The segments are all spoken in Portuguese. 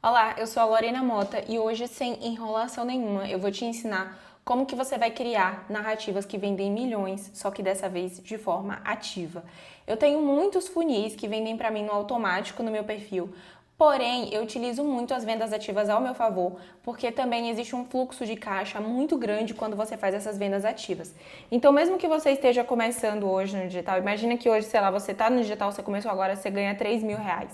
Olá, eu sou a Lorena Mota e hoje, sem enrolação nenhuma, eu vou te ensinar como que você vai criar narrativas que vendem milhões, só que dessa vez de forma ativa. Eu tenho muitos funis que vendem para mim no automático no meu perfil, porém eu utilizo muito as vendas ativas ao meu favor, porque também existe um fluxo de caixa muito grande quando você faz essas vendas ativas. Então, mesmo que você esteja começando hoje no digital, imagina que hoje, sei lá, você está no digital, você começou agora, você ganha R$ 3.000.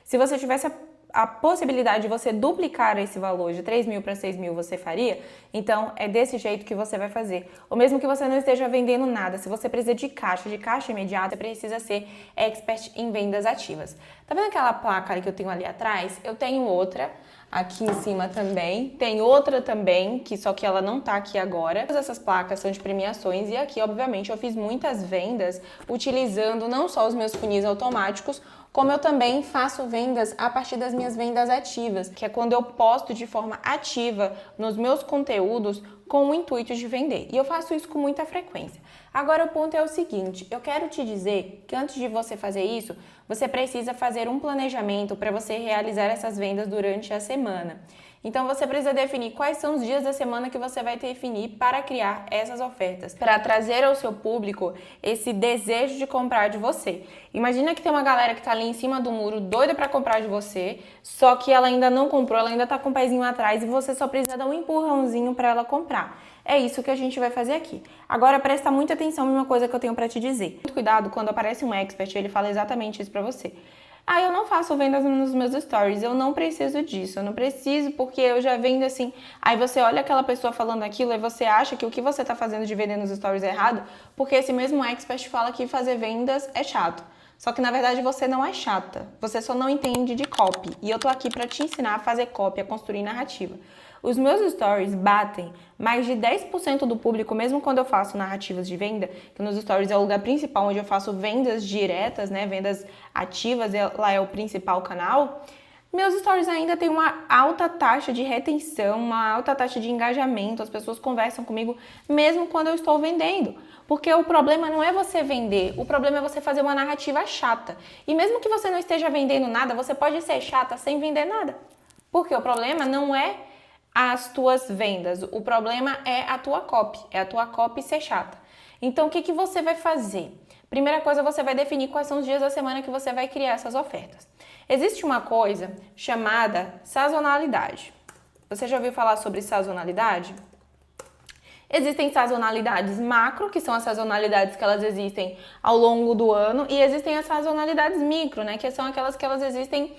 Se você tivesse a possibilidade de você duplicar esse valor de 3 mil para 6 mil, você faria? Então, é desse jeito que você vai fazer. Ou mesmo que você não esteja vendendo nada, se você precisa de caixa imediata, você precisa ser expert em vendas ativas. Tá vendo aquela placa que eu tenho ali atrás? Eu tenho outra aqui em cima também. Tem outra também, só que ela não tá aqui agora. Todas essas placas são de premiações e aqui, obviamente, eu fiz muitas vendas utilizando não só os meus funis automáticos, como eu também faço vendas a partir das minhas vendas ativas, que é quando eu posto de forma ativa nos meus conteúdos com o intuito de vender. E eu faço isso com muita frequência. Agora o ponto é o seguinte, eu quero te dizer que antes de você fazer isso, você precisa fazer um planejamento para você realizar essas vendas durante a semana. Então você precisa definir quais são os dias da semana que você vai definir para criar essas ofertas, para trazer ao seu público esse desejo de comprar de você. Imagina que tem uma galera que está ali em cima do muro, doida para comprar de você, só que ela ainda não comprou, ela ainda está com o pezinho atrás e você só precisa dar um empurrãozinho para ela comprar. É isso que a gente vai fazer aqui. Agora presta muita atenção em uma coisa que eu tenho para te dizer. Muito cuidado quando aparece um expert, ele fala exatamente isso para você. Ah, eu não faço vendas nos meus stories, eu não preciso disso, eu não preciso porque eu já vendo assim. Aí você olha aquela pessoa falando aquilo e você acha que o que você está fazendo de vender nos stories é errado, porque esse mesmo expert fala que fazer vendas é chato. Só que na verdade você não é chata, você só não entende de copy. E eu tô aqui para te ensinar a fazer copy, a construir narrativa. Os meus stories batem mais de 10% do público, mesmo quando eu faço narrativas de venda, que nos stories é o lugar principal onde eu faço vendas diretas, né, vendas ativas, lá é o principal canal. Meus stories ainda têm uma alta taxa de retenção, uma alta taxa de engajamento, as pessoas conversam comigo mesmo quando eu estou vendendo. Porque o problema não é você vender, o problema é você fazer uma narrativa chata. E mesmo que você não esteja vendendo nada, você pode ser chata sem vender nada. Porque o problema não é as tuas vendas, o problema é a tua copy ser chata. Então, o que você vai fazer? Primeira coisa, você vai definir quais são os dias da semana que você vai criar essas ofertas. Existe uma coisa chamada sazonalidade. Você já ouviu falar sobre sazonalidade? Existem sazonalidades macro, que são as sazonalidades que elas existem ao longo do ano, e existem as sazonalidades micro, né, que são aquelas que elas existem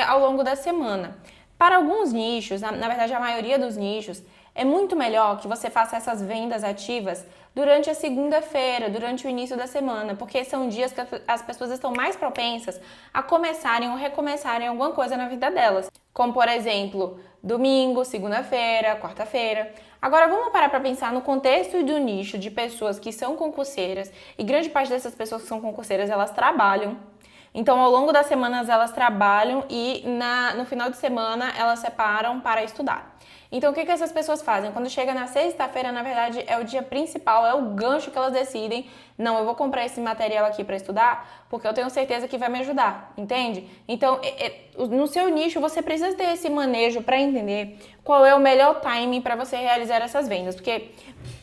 ao longo da semana. Para alguns nichos, na verdade a maioria dos nichos, é muito melhor que você faça essas vendas ativas durante a segunda-feira, durante o início da semana, porque são dias que as pessoas estão mais propensas a começarem ou recomeçarem alguma coisa na vida delas. Como, por exemplo, domingo, segunda-feira, quarta-feira. Agora vamos parar para pensar no contexto do nicho de pessoas que são concurseiras, e grande parte dessas pessoas que são concurseiras, elas trabalham. Então, ao longo das semanas, elas trabalham e no final de semana, elas separam para estudar. Então, o que essas pessoas fazem? Quando chega na sexta-feira, na verdade, é o dia principal, é o gancho que elas decidem. Não, eu vou comprar esse material aqui para estudar, porque eu tenho certeza que vai me ajudar, entende? Então, no seu nicho, você precisa ter esse manejo para entender qual é o melhor timing para você realizar essas vendas. Porque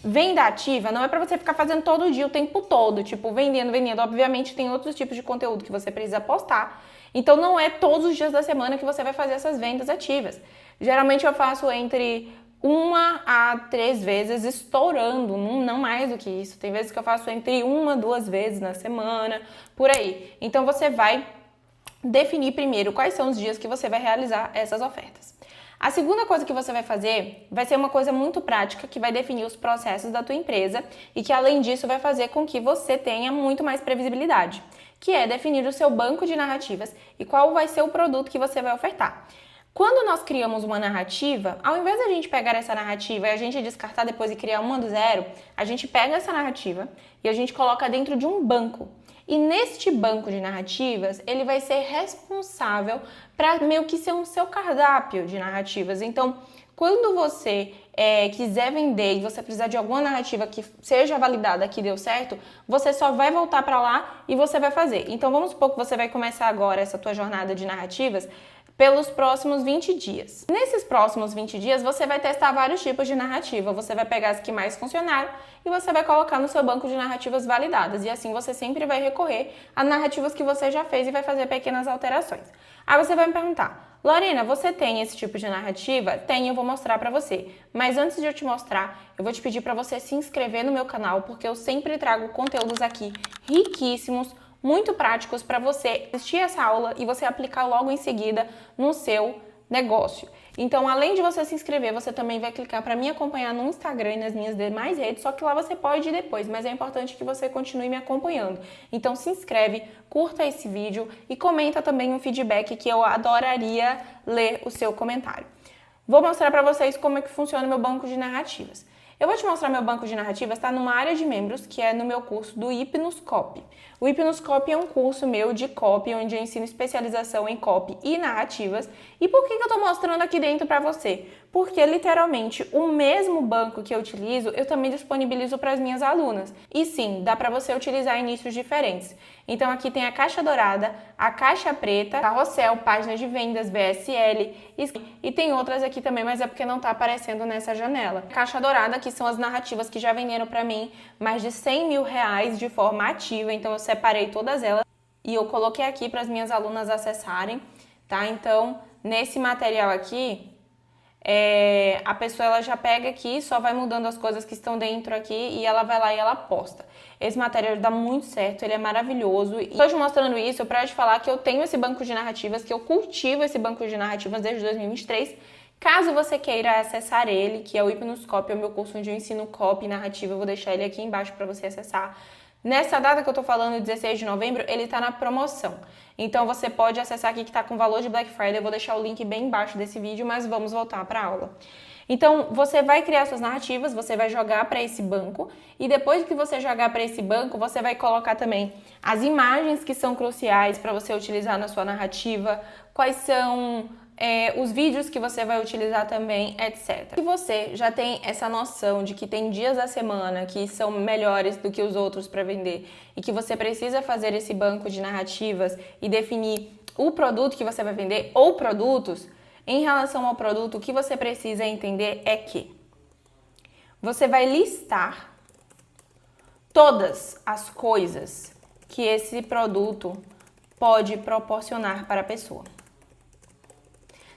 venda ativa não é para você ficar fazendo todo dia, o tempo todo, tipo, vendendo. Obviamente, tem outros tipos de conteúdo que você precisa postar. Então, não é todos os dias da semana que você vai fazer essas vendas ativas. Geralmente, eu faço entre 1 a 3 vezes estourando, não mais do que isso. Tem vezes que eu faço entre 1 a 2 vezes na semana, por aí. Então, você vai definir primeiro quais são os dias que você vai realizar essas ofertas. A segunda coisa que você vai fazer vai ser uma coisa muito prática que vai definir os processos da tua empresa e que, além disso, vai fazer com que você tenha muito mais previsibilidade, que é definir o seu banco de narrativas e qual vai ser o produto que você vai ofertar. Quando nós criamos uma narrativa, ao invés de a gente pegar essa narrativa e a gente descartar depois e criar uma do zero, a gente pega essa narrativa e a gente coloca dentro de um banco. E neste banco de narrativas, ele vai ser responsável para meio que ser um seu cardápio de narrativas. Então, quando você quiser vender e você precisar de alguma narrativa que seja validada, que deu certo, você só vai voltar para lá e você vai fazer. Então, vamos supor que você vai começar agora essa tua jornada de narrativas pelos próximos 20 dias. Nesses próximos 20 dias, você vai testar vários tipos de narrativa. Você vai pegar as que mais funcionaram e você vai colocar no seu banco de narrativas validadas. E assim você sempre vai recorrer a narrativas que você já fez e vai fazer pequenas alterações. Aí você vai me perguntar: Lorena, você tem esse tipo de narrativa? Tem, eu vou mostrar pra você. Mas antes de eu te mostrar, eu vou te pedir pra você se inscrever no meu canal, porque eu sempre trago conteúdos aqui riquíssimos, muito práticos para você assistir essa aula e você aplicar logo em seguida no seu negócio. Então, além de você se inscrever, você também vai clicar para me acompanhar no Instagram e nas minhas demais redes, só que lá você pode ir depois, mas é importante que você continue me acompanhando. Então, se inscreve, curta esse vídeo e comenta também um feedback que eu adoraria ler o seu comentário. Vou mostrar para vocês como é que funciona o meu banco de narrativas. Eu vou te mostrar meu banco de narrativas, está numa área de membros, que é no meu curso do Hipnos Copy. O Hipnos Copy é um curso meu de copy, onde eu ensino especialização em copy e narrativas. E por que eu estou mostrando aqui dentro para você? Porque, literalmente, o mesmo banco que eu utilizo, eu também disponibilizo para as minhas alunas. E sim, dá para você utilizar em nichos diferentes. Então, aqui tem a caixa dourada, a caixa preta, carrossel, páginas de vendas, VSL, e tem outras aqui também, mas é porque não está aparecendo nessa janela. Caixa dourada, que são as narrativas que já venderam para mim mais de 100 mil reais de forma ativa, então eu separei todas elas e eu coloquei aqui para as minhas alunas acessarem, tá? Então, nesse material aqui, a pessoa ela já pega aqui, só vai mudando as coisas que estão dentro aqui e ela vai lá e ela posta. Esse material dá muito certo, ele é maravilhoso. E estou te mostrando isso para te falar que eu tenho esse banco de narrativas, que eu cultivo esse banco de narrativas desde 2023. Caso você queira acessar ele, que é o Hipnos Copy, é o meu curso onde eu ensino copy e narrativa, eu vou deixar ele aqui embaixo para você acessar. Nessa data que eu tô falando, 16 de novembro, ele tá na promoção. Então você pode acessar aqui que tá com valor de Black Friday, eu vou deixar o link bem embaixo desse vídeo, mas vamos voltar para a aula. Então você vai criar suas narrativas, você vai jogar para esse banco e depois que você jogar para esse banco, você vai colocar também as imagens que são cruciais para você utilizar na sua narrativa, quais são os vídeos que você vai utilizar também, etc. Se você já tem essa noção de que tem dias da semana que são melhores do que os outros para vender e que você precisa fazer esse banco de narrativas e definir o produto que você vai vender ou produtos, em relação ao produto, o que você precisa entender é que você vai listar todas as coisas que esse produto pode proporcionar para a pessoa.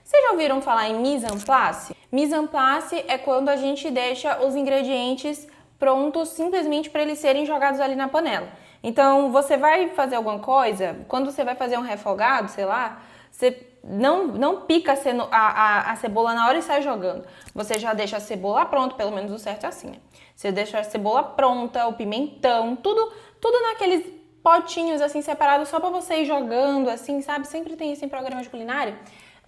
Vocês já ouviram falar em mise en place? Mise en place é quando a gente deixa os ingredientes prontos simplesmente para eles serem jogados ali na panela. Então, você vai fazer alguma coisa, quando você vai fazer um refogado, sei lá, você não pica a cebola na hora e sai jogando. Você já deixa a cebola pronta, pelo menos o certo é assim, né? Você deixa a cebola pronta, o pimentão, tudo naqueles potinhos assim separados só para você ir jogando, assim, sabe? Sempre tem isso em programa de culinária.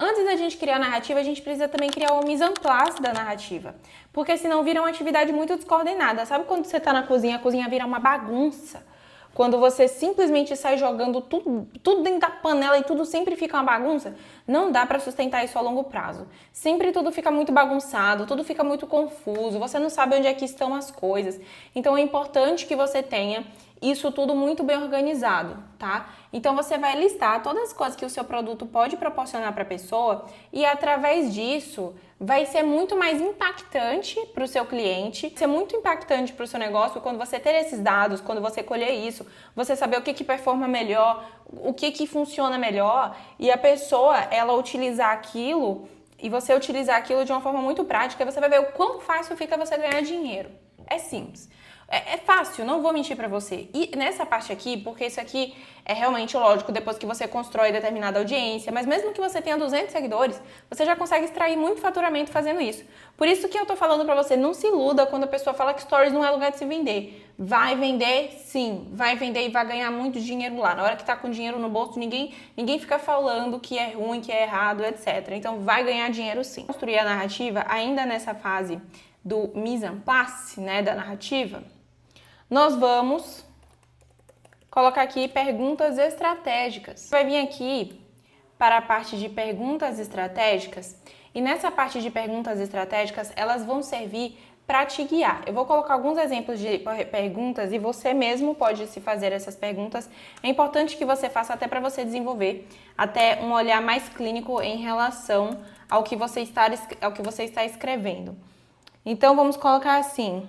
Antes da gente criar a narrativa, a gente precisa também criar o mise en place da narrativa. Porque senão vira uma atividade muito descoordenada. Sabe quando você tá na cozinha, a cozinha vira uma bagunça? Quando você simplesmente sai jogando tudo dentro da panela e tudo sempre fica uma bagunça, não dá para sustentar isso a longo prazo. Sempre tudo fica muito bagunçado, tudo fica muito confuso, você não sabe onde é que estão as coisas. Então é importante que você tenha isso tudo muito bem organizado, tá? Então você vai listar todas as coisas que o seu produto pode proporcionar para a pessoa e através disso vai ser muito mais impactante para o seu cliente, ser muito impactante para o seu negócio quando você ter esses dados, quando você colher isso, você saber o que performa melhor, o que funciona melhor e a pessoa, ela utilizar aquilo e você utilizar aquilo de uma forma muito prática, você vai ver o quão fácil fica você ganhar dinheiro. É simples. É fácil, não vou mentir pra você. E nessa parte aqui, porque isso aqui é realmente lógico depois que você constrói determinada audiência, mas mesmo que você tenha 200 seguidores, você já consegue extrair muito faturamento fazendo isso. Por isso que eu tô falando pra você, não se iluda quando a pessoa fala que stories não é lugar de se vender. Vai vender, sim, vai vender e vai ganhar muito dinheiro lá. Na hora que tá com dinheiro no bolso, ninguém fica falando que é ruim, que é errado, etc. Então vai ganhar dinheiro sim. Construir a narrativa ainda nessa fase do mise en place, né, da narrativa. Nós vamos colocar aqui perguntas estratégicas. Vai vir aqui para a parte de perguntas estratégicas e nessa parte de perguntas estratégicas elas vão servir para te guiar. Eu vou colocar alguns exemplos de perguntas e você mesmo pode se fazer essas perguntas. É importante que você faça até para você desenvolver até um olhar mais clínico em relação ao que você está escrevendo. Então, vamos colocar assim: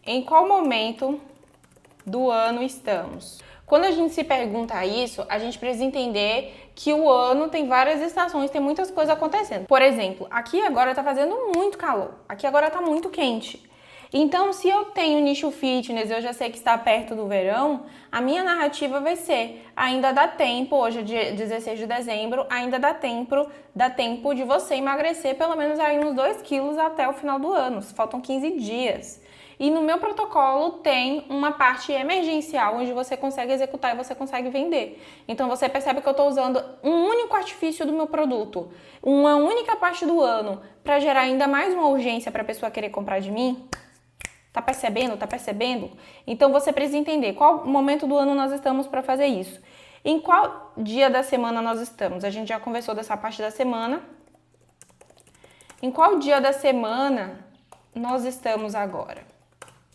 em qual momento do ano estamos? Quando a gente se pergunta isso, a gente precisa entender que o ano tem várias estações, tem muitas coisas acontecendo. Por exemplo, aqui agora tá fazendo muito calor, aqui agora tá muito quente. Então, se eu tenho nicho fitness, eu já sei que está perto do verão, a minha narrativa vai ser: ainda dá tempo, hoje é dia 16 de dezembro, ainda dá tempo de você emagrecer pelo menos aí uns 2 quilos até o final do ano, faltam 15 dias. E no meu protocolo tem uma parte emergencial onde você consegue executar e você consegue vender. Então você percebe que eu estou usando um único artifício do meu produto, uma única parte do ano, para gerar ainda mais uma urgência para a pessoa querer comprar de mim. Tá percebendo? Tá percebendo? Então você precisa entender qual momento do ano nós estamos para fazer isso. Em qual dia da semana nós estamos? A gente já conversou dessa parte da semana. Em qual dia da semana nós estamos agora?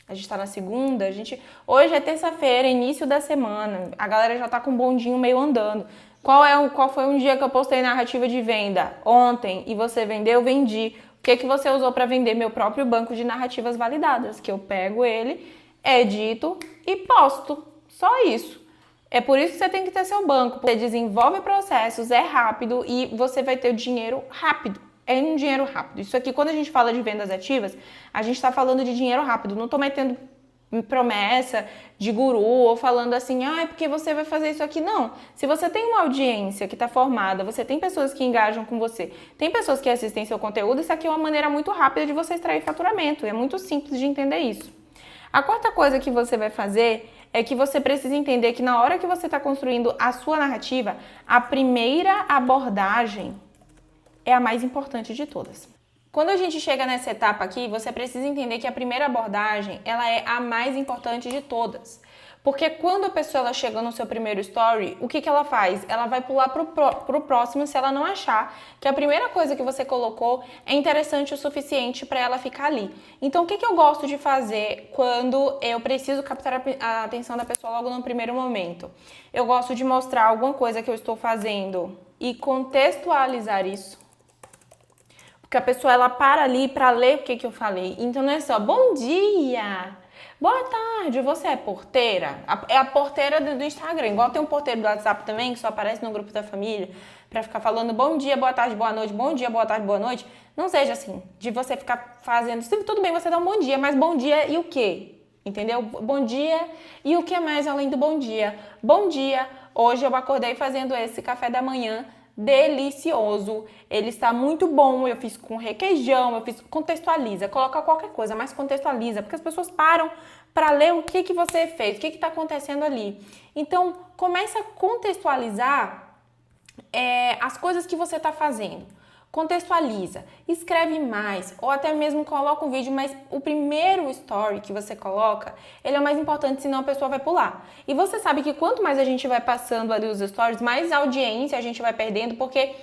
A gente tá na segunda, hoje é terça-feira, início da semana, a galera já tá com o bondinho meio andando. Qual foi um dia que eu postei narrativa de venda? Ontem, e você vendeu? Vendi. O que você usou para vender? Meu próprio banco de narrativas validadas, que eu pego ele, edito e posto. Só isso. É por isso que você tem que ter seu banco. Você desenvolve processos, é rápido e você vai ter o dinheiro rápido. É um dinheiro rápido. Isso aqui, quando a gente fala de vendas ativas, a gente está falando de dinheiro rápido. Não estou metendo promessa de guru ou falando assim, é porque você vai fazer isso aqui. Não. Se você tem uma audiência que está formada, você tem pessoas que engajam com você, tem pessoas que assistem seu conteúdo, isso aqui é uma maneira muito rápida de você extrair faturamento. É muito simples de entender isso. A quarta coisa que você vai fazer é que você precisa entender que na hora que você está construindo a sua narrativa, a primeira abordagem é a mais importante de todas. Quando a gente chega nessa etapa aqui, você precisa entender que a primeira abordagem, ela é a mais importante de todas. Porque quando a pessoa ela chega no seu primeiro story, o que ela faz? Ela vai pular pro próximo se ela não achar que a primeira coisa que você colocou é interessante o suficiente para ela ficar ali. Então, o que eu gosto de fazer quando eu preciso captar a atenção da pessoa logo no primeiro momento? Eu gosto de mostrar alguma coisa que eu estou fazendo e contextualizar isso. Porque a pessoa, ela para ali para ler o que eu falei. Então, não é só, bom dia, boa tarde, você é porteira? É a porteira do Instagram. Igual tem um porteiro do WhatsApp também, que só aparece no grupo da família, para ficar falando bom dia, boa tarde, boa noite, bom dia, boa tarde, boa noite. Não seja assim, de você ficar fazendo, tudo bem você dá um bom dia, mas bom dia e o quê? Entendeu? Bom dia e o que mais além do bom dia? Bom dia, hoje eu acordei fazendo esse café da manhã delicioso, ele está muito bom, eu fiz com requeijão, contextualiza, coloca qualquer coisa, mas contextualiza, porque as pessoas param para ler o que você fez, o que está acontecendo ali. Então, começa a contextualizar as coisas que você está fazendo. Contextualiza, escreve mais, ou até mesmo coloca um vídeo, mas o primeiro story que você coloca, ele é o mais importante, senão a pessoa vai pular. E você sabe que quanto mais a gente vai passando ali os stories, mais audiência a gente vai perdendo, porque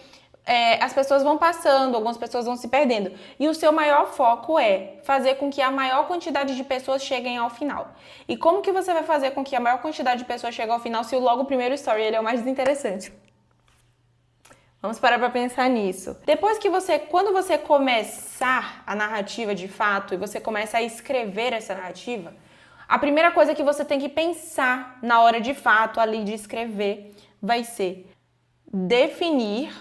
as pessoas vão passando, algumas pessoas vão se perdendo. E o seu maior foco é fazer com que a maior quantidade de pessoas cheguem ao final. E como que você vai fazer com que a maior quantidade de pessoas chegue ao final se logo o primeiro story ele é o mais desinteressante? Vamos parar para pensar nisso. Depois que quando você começar a narrativa de fato e você começa a escrever essa narrativa, a primeira coisa que você tem que pensar na hora de fato ali de escrever vai ser definir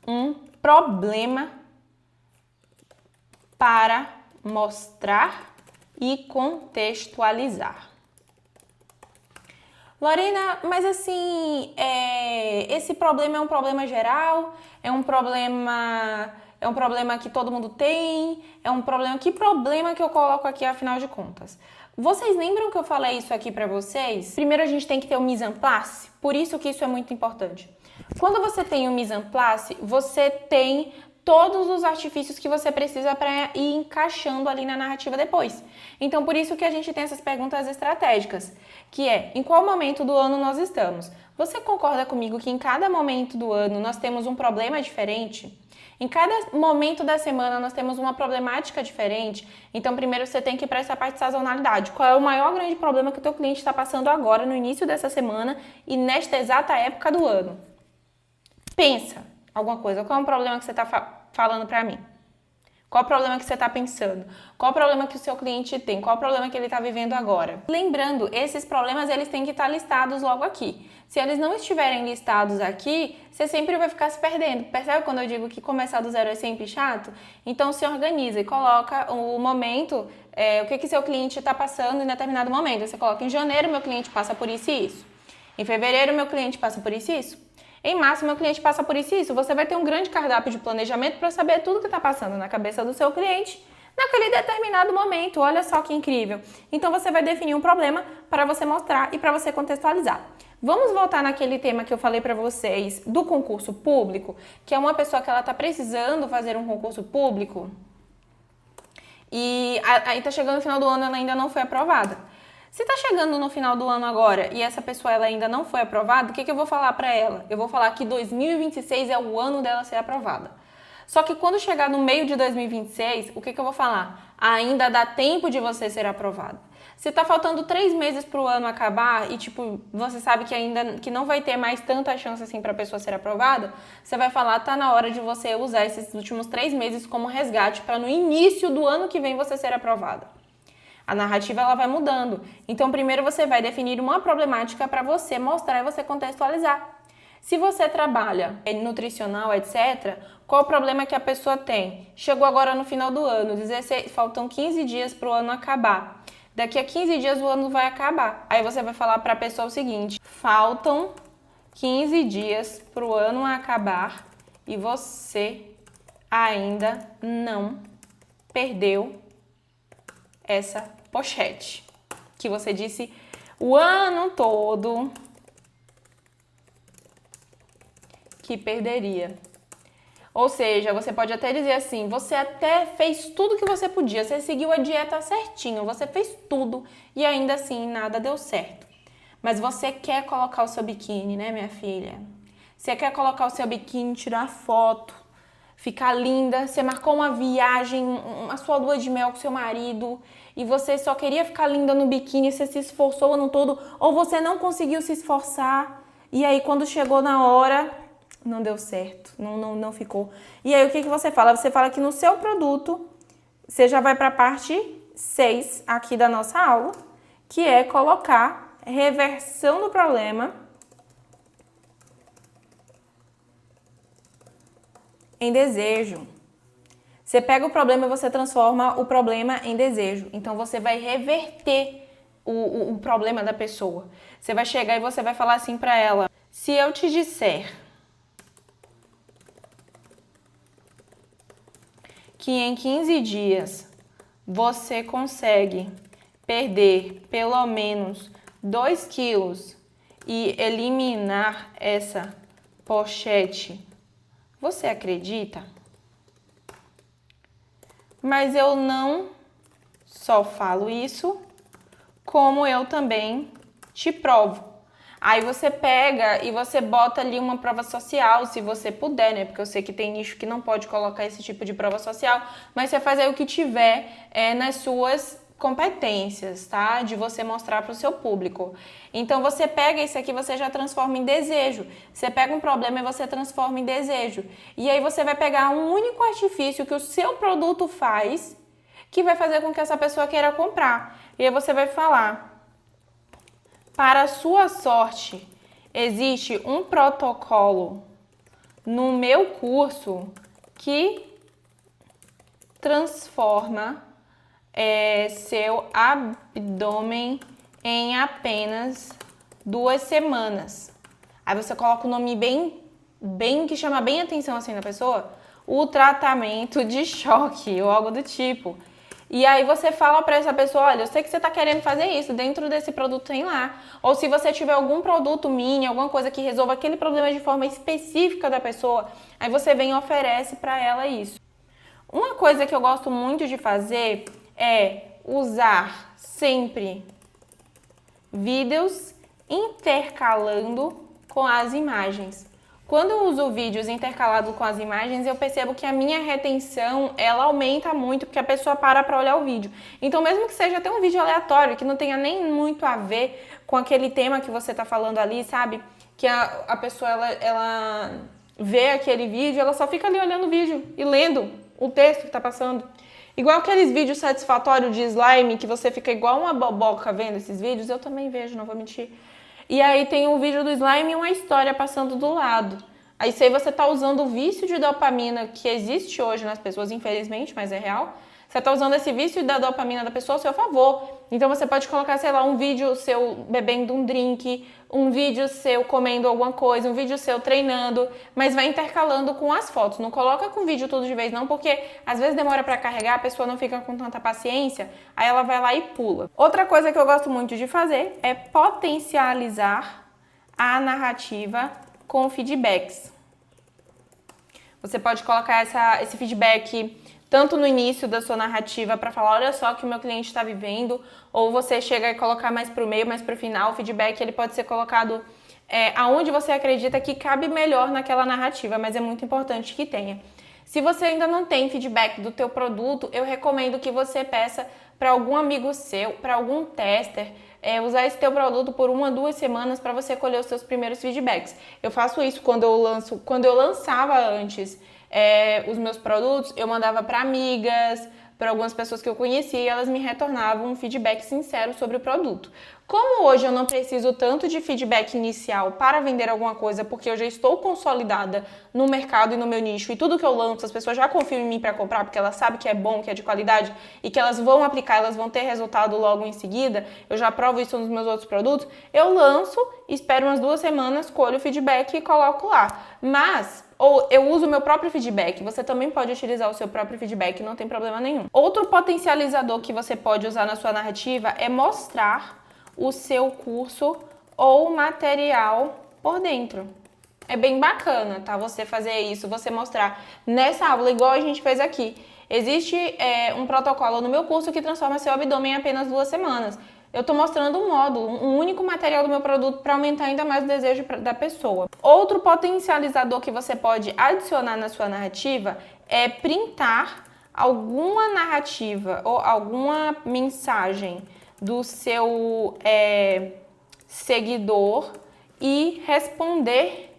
um problema para mostrar e contextualizar. Lorena, mas assim, esse problema é um problema geral? É um problema que todo mundo tem? Que problema que eu coloco aqui, afinal de contas? Vocês lembram que eu falei isso aqui pra vocês? Primeiro a gente tem que ter o mise en place, por isso que isso é muito importante. Quando você tem o mise en place, você tem todos os artifícios que você precisa para ir encaixando ali na narrativa depois. Então, por isso que a gente tem essas perguntas estratégicas, que é, em qual momento do ano nós estamos? Você concorda comigo que em cada momento do ano nós temos um problema diferente? Em cada momento da semana nós temos uma problemática diferente, então primeiro você tem que ir para essa parte de sazonalidade. Qual é o maior grande problema que o teu cliente está passando agora, no início dessa semana e nesta exata época do ano? Pensa alguma coisa. Qual é o problema que você está falando para mim? Qual é o problema que você está pensando? Qual é o problema que o seu cliente tem? Qual é o problema que ele está vivendo agora? Lembrando, esses problemas eles têm que estar listados logo aqui. Se eles não estiverem listados aqui, você sempre vai ficar se perdendo. Percebe quando eu digo que começar do zero é sempre chato? Então se organiza e coloca o momento, o que seu cliente está passando em determinado momento. Você coloca, em janeiro meu cliente passa por isso e isso. Em fevereiro meu cliente passa por isso e isso. Em março, meu cliente passa por isso e isso. Você vai ter um grande cardápio de planejamento para saber tudo que está passando na cabeça do seu cliente naquele determinado momento. Olha só que incrível. Então, você vai definir um problema para você mostrar e para você contextualizar. Vamos voltar naquele tema que eu falei para vocês do concurso público, que é uma pessoa que ela está precisando fazer um concurso público e aí está chegando no final do ano e ela ainda não foi aprovada. Se está chegando no final do ano agora e essa pessoa ela ainda não foi aprovada, o que eu vou falar para ela? Eu vou falar que 2026 é o ano dela ser aprovada. Só que quando chegar no meio de 2026, o que eu vou falar? Ainda dá tempo de você ser aprovada. Se está faltando 3 meses para o ano acabar e você sabe que não vai ter mais tanta chance assim para a pessoa ser aprovada, você vai falar, tá na hora de você usar esses últimos 3 meses como resgate para no início do ano que vem você ser aprovada. A narrativa ela vai mudando. Então, primeiro você vai definir uma problemática para você mostrar e você contextualizar. Se você trabalha nutricional, etc., qual o problema que a pessoa tem? Chegou agora no final do ano, faltam 15 dias para o ano acabar. Daqui a 15 dias o ano vai acabar. Aí você vai falar para a pessoa o seguinte, faltam 15 dias para o ano acabar e você ainda não perdeu essa pochete, que você disse o ano todo que perderia. Ou seja, você pode até dizer assim, você até fez tudo que você podia, você seguiu a dieta certinho, você fez tudo e ainda assim nada deu certo. Mas você quer colocar o seu biquíni, né, minha filha? Você quer colocar o seu biquíni, tirar foto, ficar linda, você marcou uma viagem, a sua lua de mel com seu marido e você só queria ficar linda no biquíni, você se esforçou o ano todo ou você não conseguiu se esforçar e aí quando chegou na hora, não deu certo, não ficou. E aí o que você fala? Você fala que no seu produto, você já vai para a parte 6 aqui da nossa aula, que é colocar reversão do problema em desejo. Você pega o problema e você transforma o problema em desejo. Então, você vai reverter o problema da pessoa. Você vai chegar e você vai falar assim para ela, se eu te disser que em 15 dias você consegue perder pelo menos 2 quilos e eliminar essa pochete, você acredita? Mas eu não só falo isso, como eu também te provo. Aí você pega e você bota ali uma prova social, se você puder, né? Porque eu sei que tem nicho que não pode colocar esse tipo de prova social, mas você faz aí o que tiver nas suas competências, tá? De você mostrar para o seu público. Então, você pega isso aqui, você já transforma em desejo. Você pega um problema e você transforma em desejo. E aí você vai pegar um único artifício que o seu produto faz, que vai fazer com que essa pessoa queira comprar. E aí você vai falar, para a sua sorte, existe um protocolo no meu curso que transforma seu abdômen em apenas 2 semanas. Aí você coloca o nome bem que chama bem atenção assim da pessoa, o tratamento de choque ou algo do tipo. E aí você fala para essa pessoa, olha, eu sei que você está querendo fazer isso, dentro desse produto tem lá. Ou se você tiver algum produto mini, alguma coisa que resolva aquele problema de forma específica da pessoa, aí você vem e oferece para ela isso. Uma coisa que eu gosto muito de fazer é usar sempre vídeos intercalando com as imagens. Quando eu uso vídeos intercalados com as imagens, eu percebo que a minha retenção, ela aumenta muito, porque a pessoa para olhar o vídeo. Então, mesmo que seja até um vídeo aleatório, que não tenha nem muito a ver com aquele tema que você está falando ali, sabe? Que a pessoa, ela vê aquele vídeo, ela só fica ali olhando o vídeo e lendo o texto que está passando. Igual aqueles vídeos satisfatórios de slime, que você fica igual uma boboca vendo esses vídeos, eu também vejo, não vou mentir. E aí tem um vídeo do slime e uma história passando do lado. Aí se você tá usando o vício de dopamina que existe hoje nas pessoas, infelizmente, mas é real. Você tá usando esse vício da dopamina da pessoa ao seu favor. Então você pode colocar, sei lá, um vídeo seu bebendo um drink, um vídeo seu comendo alguma coisa, um vídeo seu treinando, mas vai intercalando com as fotos. Não coloca com vídeo tudo de vez não, porque às vezes demora para carregar, a pessoa não fica com tanta paciência, aí ela vai lá e pula. Outra coisa que eu gosto muito de fazer é potencializar a narrativa com feedbacks. Você pode colocar esse feedback tanto no início da sua narrativa para falar, olha só o que o meu cliente está vivendo, ou você chega e colocar mais para o meio, mais para o final. O feedback ele pode ser colocado aonde você acredita que cabe melhor naquela narrativa, mas é muito importante que tenha. Se você ainda não tem feedback do teu produto, eu recomendo que você peça para algum amigo seu, para algum tester, usar esse teu produto por 1 a 2 semanas para você colher os seus primeiros feedbacks. Eu faço isso quando eu lançava antes os meus produtos, eu mandava para amigas, para algumas pessoas que eu conhecia e elas me retornavam um feedback sincero sobre o produto. Como hoje eu não preciso tanto de feedback inicial para vender alguma coisa, porque eu já estou consolidada no mercado e no meu nicho e tudo que eu lanço, as pessoas já confiam em mim para comprar, porque elas sabem que é bom, que é de qualidade e que elas vão aplicar, elas vão ter resultado logo em seguida, eu já provo isso nos meus outros produtos, eu lanço, espero umas 2 semanas, colho o feedback e coloco lá. Ou eu uso o meu próprio feedback, você também pode utilizar o seu próprio feedback, não tem problema nenhum. Outro potencializador que você pode usar na sua narrativa é mostrar o seu curso ou material por dentro. É bem bacana, tá? Você fazer isso, você mostrar nessa aula, igual a gente fez aqui. Existe um protocolo no meu curso que transforma seu abdômen em apenas 2 semanas. Eu estou mostrando um módulo, um único material do meu produto para aumentar ainda mais o desejo da pessoa. Outro potencializador que você pode adicionar na sua narrativa é printar alguma narrativa ou alguma mensagem do seu seguidor e responder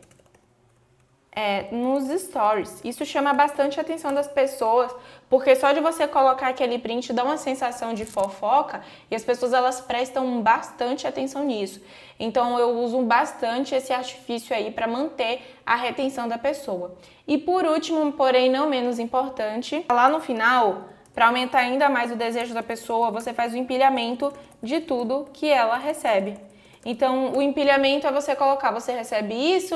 nos stories. Isso chama bastante a atenção das pessoas, porque só de você colocar aquele print dá uma sensação de fofoca e as pessoas elas prestam bastante atenção nisso. Então eu uso bastante esse artifício aí para manter a retenção da pessoa. E por último, porém não menos importante, lá no final, para aumentar ainda mais o desejo da pessoa, você faz o empilhamento de tudo que ela recebe. Então, o empilhamento é você colocar, você recebe isso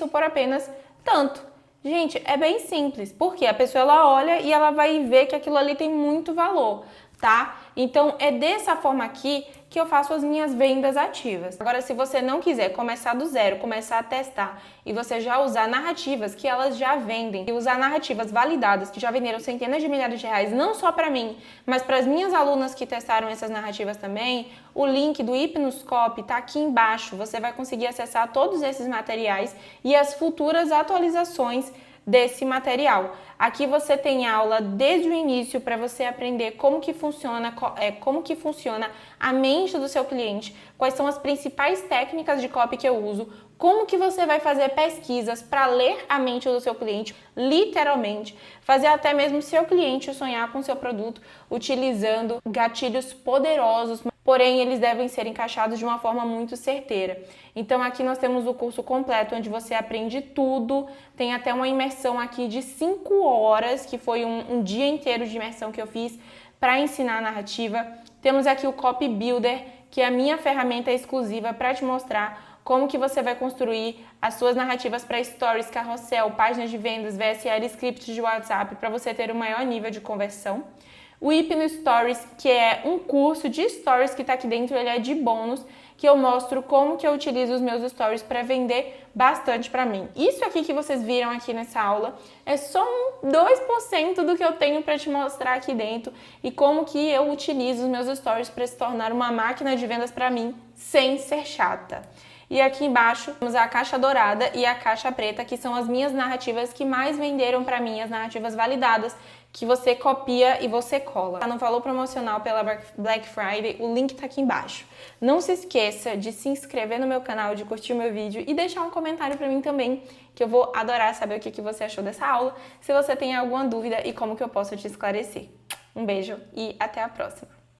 por apenas tanto. Gente, é bem simples, porque a pessoa ela olha e ela vai ver que aquilo ali tem muito valor, tá? Então, é dessa forma aqui que eu faço as minhas vendas ativas. Agora, se você não quiser começar do zero, começar a testar e você já usar narrativas que elas já vendem, e usar narrativas validadas que já venderam centenas de milhares de reais, não só para mim, mas para as minhas alunas que testaram essas narrativas também, o link do Hipnoscope tá aqui embaixo. Você vai conseguir acessar todos esses materiais e as futuras atualizações desse material. Aqui você tem aula desde o início para você aprender como que funciona a mente do seu cliente, quais são as principais técnicas de copy que eu uso, como que você vai fazer pesquisas para ler a mente do seu cliente, literalmente, fazer até mesmo seu cliente sonhar com seu produto utilizando gatilhos poderosos, porém eles devem ser encaixados de uma forma muito certeira. Então aqui nós temos o curso completo onde você aprende tudo, tem até uma imersão aqui de 5 horas, que foi um dia inteiro de imersão que eu fiz para ensinar a narrativa. Temos aqui o Copy Builder, que é a minha ferramenta exclusiva para te mostrar como que você vai construir as suas narrativas para stories, carrossel, páginas de vendas, VSL, scripts de WhatsApp, para você ter o maior nível de conversão. O Hipno Stories, que é um curso de stories que tá aqui dentro, ele é de bônus, que eu mostro como que eu utilizo os meus stories para vender bastante para mim. Isso aqui que vocês viram aqui nessa aula é só 2% do que eu tenho para te mostrar aqui dentro e como que eu utilizo os meus stories para se tornar uma máquina de vendas para mim sem ser chata. E aqui embaixo temos a caixa dourada e a caixa preta, que são as minhas narrativas que mais venderam para mim, as narrativas validadas, que você copia e você cola. Tá no valor promocional pela Black Friday, o link tá aqui embaixo. Não se esqueça de se inscrever no meu canal, de curtir o meu vídeo e deixar um comentário para mim também, que eu vou adorar saber o que você achou dessa aula, se você tem alguma dúvida e como que eu posso te esclarecer. Um beijo e até a próxima!